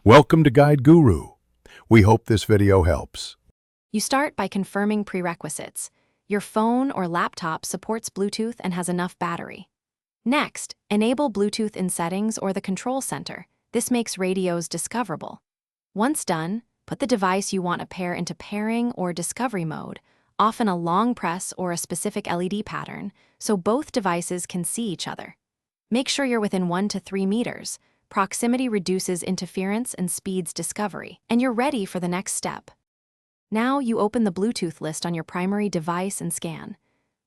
Welcome to Guide Guru. We hope this video helps. You start by confirming prerequisites. Your phone or laptop supports Bluetooth and has enough battery. Next, enable Bluetooth in Settings or the Control Center. This makes radios discoverable. Once done, put the device you want to pair into pairing or discovery mode, often a long press or a specific LED pattern, so both devices can see each other. Make sure you're within 1 to 3 meters. Proximity reduces interference and speeds discovery, and you're ready for the next step. Now you open the Bluetooth list on your primary device and scan.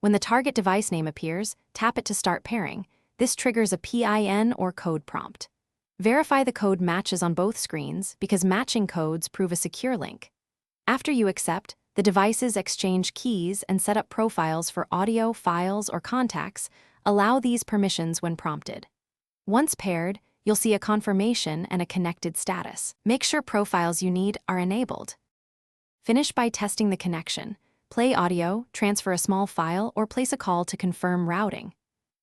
When the target device name appears, tap it to start pairing. This triggers a PIN or code prompt. Verify the code matches on both screens because matching codes prove a secure link. After you accept, the devices exchange keys and set up profiles for audio, files, or contacts. Allow these permissions when prompted. Once paired, you'll see a confirmation and a connected status. Make sure profiles you need are enabled. Finish by testing the connection. Play audio, transfer a small file, or place a call to confirm routing.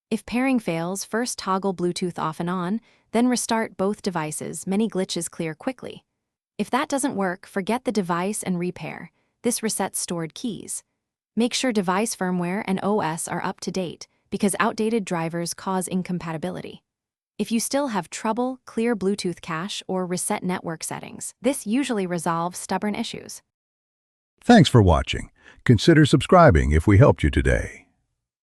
If pairing fails, first toggle Bluetooth off and on, then restart both devices. Many glitches clear quickly. If that doesn't work, forget the device and repair. This resets stored keys. Make sure device firmware and OS are up to date, because outdated drivers cause incompatibility. If you still have trouble, clear Bluetooth cache or reset network settings. This usually resolves stubborn issues. Thanks for watching. Consider subscribing if we helped you today.